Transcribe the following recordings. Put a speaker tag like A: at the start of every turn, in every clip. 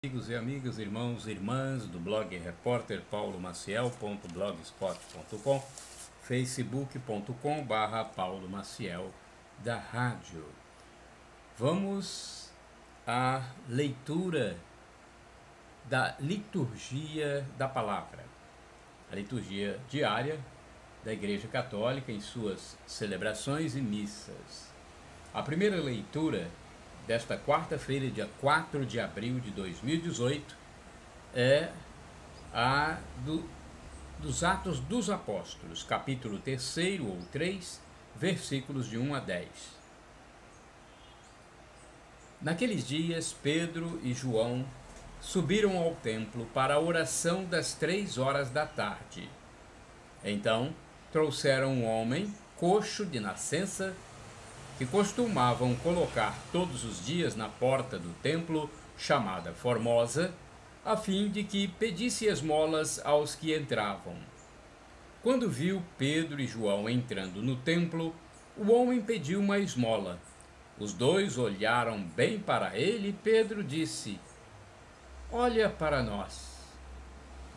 A: Amigos e amigas, irmãos e irmãs do blog repórterpaulomaciel.blogspot.com, facebook.com/Paulo Maciel da rádio. Vamos à leitura da liturgia da palavra, a liturgia diária da Igreja Católica em suas celebrações e missas. A primeira leitura desta quarta-feira, dia 4 de abril de 2018, é a dos Atos dos Apóstolos, capítulo 3 ou 3, versículos de 1 a 10. Naqueles dias, Pedro e João subiram ao templo para a oração das 3 horas da tarde. Então, trouxeram um homem coxo de nascença, que costumavam colocar todos os dias na porta do templo, chamada Formosa, a fim de que pedisse esmolas aos que entravam. Quando viu Pedro e João entrando no templo, o homem pediu uma esmola. Os dois olharam bem para ele e Pedro disse: "Olha para nós."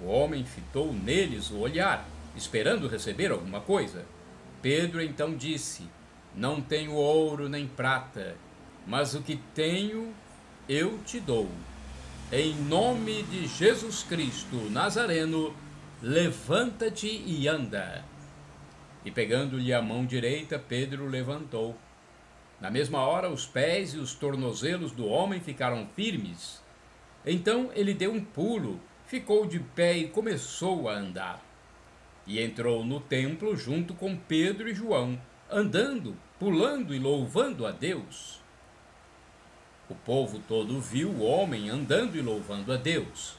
A: O homem fitou neles o olhar, esperando receber alguma coisa. Pedro então disse: "Não tenho ouro nem prata, mas o que tenho eu te dou. Em nome de Jesus Cristo Nazareno, levanta-te e anda." E pegando-lhe a mão direita, Pedro levantou. Na mesma hora, os pés e os tornozelos do homem ficaram firmes. Então ele deu um pulo, ficou de pé e começou a andar. E entrou no templo junto com Pedro e João, andando, pulando e louvando a Deus. O povo todo viu o homem andando e louvando a Deus,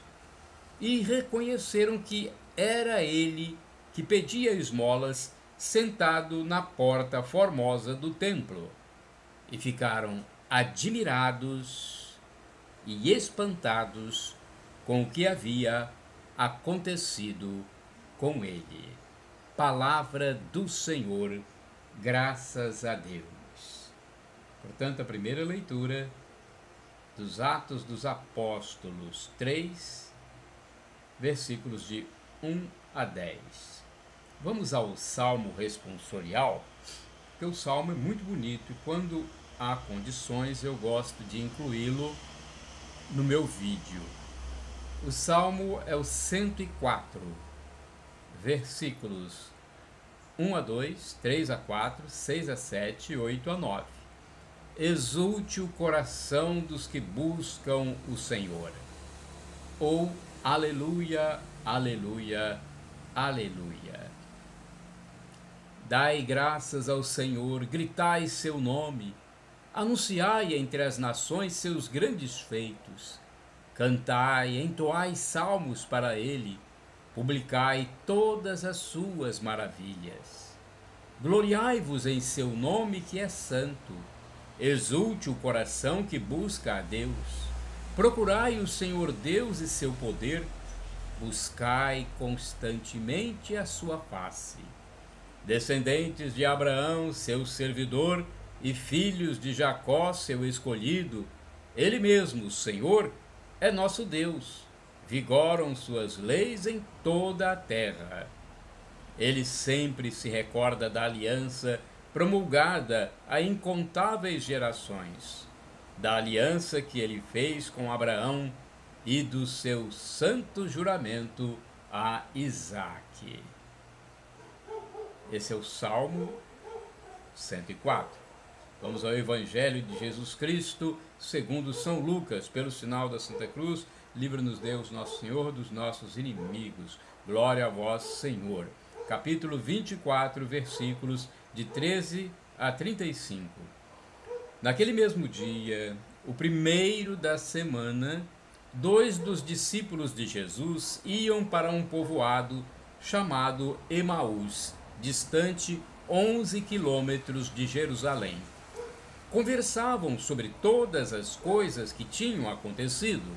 A: e reconheceram que era ele que pedia esmolas, sentado na porta formosa do templo, e ficaram admirados e espantados com o que havia acontecido com ele. Palavra do Senhor. Graças a Deus. Portanto, a primeira leitura dos Atos dos Apóstolos 3, versículos de 1 a 10. Vamos ao Salmo responsorial, porque o Salmo é muito bonito e quando há condições eu gosto de incluí-lo no meu vídeo. O Salmo é o 104, versículos 1 a 2, 3 a 4, 6 a 7 e 8 a 9. Exulte o coração dos que buscam o Senhor. Ou aleluia, aleluia, aleluia. Dai graças ao Senhor, gritai seu nome, anunciai entre as nações seus grandes feitos, cantai, entoai salmos para ele, publicai todas as suas maravilhas. Gloriai-vos em seu nome que é santo. Exulte o coração que busca a Deus. Procurai o Senhor Deus e seu poder. Buscai constantemente a sua face. Descendentes de Abraão, seu servidor, e filhos de Jacó, seu escolhido, ele mesmo, o Senhor, é nosso Deus. Vigoram suas leis em toda a terra. Ele sempre se recorda da aliança promulgada a incontáveis gerações, da aliança que ele fez com Abraão e do seu santo juramento a Isaque. Esse é o Salmo 104. Vamos ao Evangelho de Jesus Cristo, segundo São Lucas, pelo sinal da Santa Cruz. Livra-nos Deus, nosso Senhor, dos nossos inimigos. Glória a vós, Senhor. Capítulo 24, versículos de 13 a 35. Naquele mesmo dia, o primeiro da semana, 2 dos discípulos de Jesus iam para um povoado chamado Emaús, distante 11 quilômetros de Jerusalém. Conversavam sobre todas as coisas que tinham acontecido.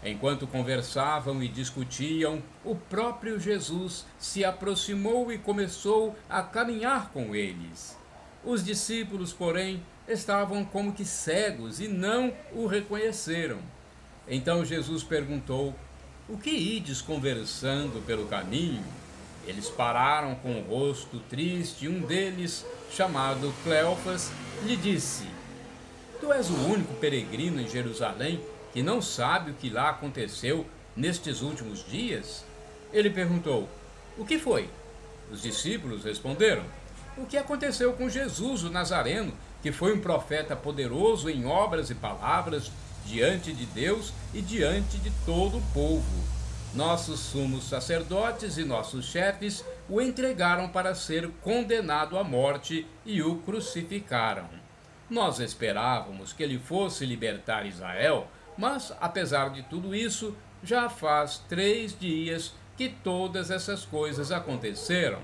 A: Enquanto conversavam e discutiam, o próprio Jesus se aproximou e começou a caminhar com eles. Os discípulos, porém, estavam como que cegos e não o reconheceram. Então Jesus perguntou: o que ides conversando pelo caminho? Eles pararam com o rosto triste e um deles, chamado Cleofas, lhe disse: tu és o único peregrino em Jerusalém que não sabe o que lá aconteceu nestes últimos dias? Ele perguntou: o que foi? Os discípulos responderam: o que aconteceu com Jesus o Nazareno, que foi um profeta poderoso em obras e palavras diante de Deus e diante de todo o povo. Nossos sumos sacerdotes e nossos chefes o entregaram para ser condenado à morte e o crucificaram. Nós esperávamos que ele fosse libertar Israel, mas, apesar de tudo isso, já faz 3 dias que todas essas coisas aconteceram.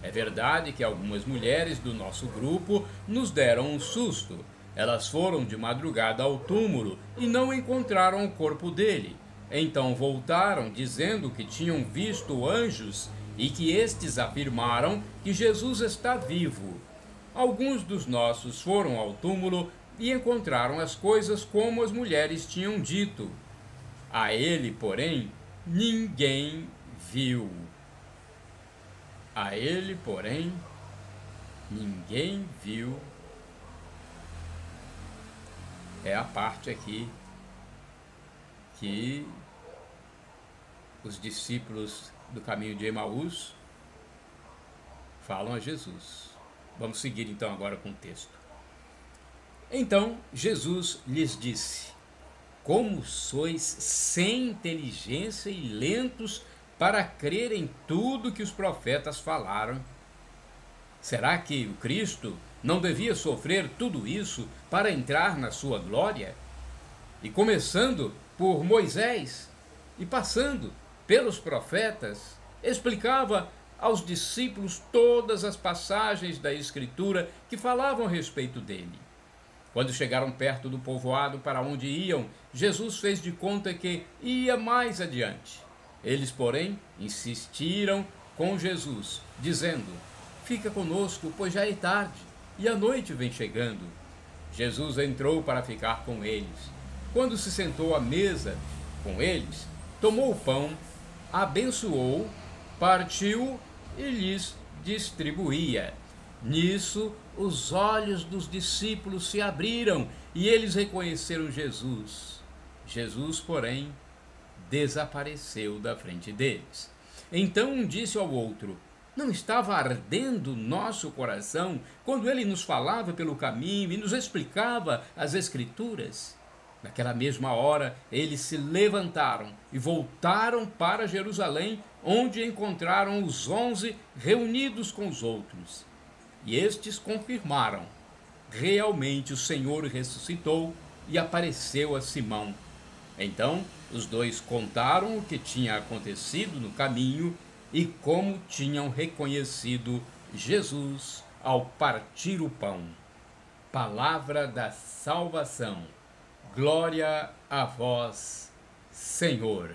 A: É verdade que algumas mulheres do nosso grupo nos deram um susto. Elas foram de madrugada ao túmulo e não encontraram o corpo dele. Então voltaram dizendo que tinham visto anjos e que estes afirmaram que Jesus está vivo. Alguns dos nossos foram ao túmulo e encontraram as coisas como as mulheres tinham dito. A ele, porém, ninguém viu. A ele, porém, ninguém viu. É a parte aqui que os discípulos do caminho de Emaús falam a Jesus. Vamos seguir então agora com o texto. Então Jesus lhes disse: como sois sem inteligência e lentos para crer em tudo que os profetas falaram? Será que o Cristo não devia sofrer tudo isso para entrar na sua glória? E começando por Moisés e passando pelos profetas, explicava aos discípulos todas as passagens da Escritura que falavam a respeito dele. Quando chegaram perto do povoado para onde iam, Jesus fez de conta que ia mais adiante. Eles, porém, insistiram com Jesus, dizendo: fica conosco, pois já é tarde, e a noite vem chegando. Jesus entrou para ficar com eles. Quando se sentou à mesa com eles, tomou o pão, abençoou, partiu e lhes distribuía. Nisso, os olhos dos discípulos se abriram e eles reconheceram Jesus. Jesus, porém, desapareceu da frente deles. Então um disse ao outro: não estava ardendo nosso coração quando ele nos falava pelo caminho e nos explicava as Escrituras? Naquela mesma hora, eles se levantaram e voltaram para Jerusalém, onde encontraram os 11 reunidos com os outros. E estes confirmaram: realmente o Senhor ressuscitou e apareceu a Simão. Então, os dois contaram o que tinha acontecido no caminho e como tinham reconhecido Jesus ao partir o pão. Palavra da salvação. Glória a vós, Senhor.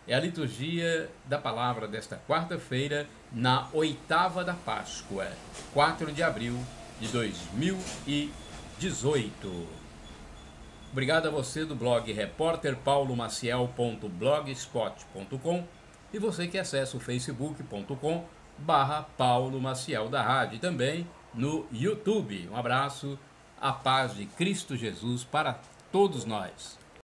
A: É a liturgia da palavra desta quarta-feira, na 8ª da Páscoa, 4 de abril de 2018. Obrigado a você do blog repórterpaulomaciel.blogspot.com e você que acessa o facebook.com/Paulo Maciel da Rádio e também no YouTube. Um abraço, a paz de Cristo Jesus para todos nós.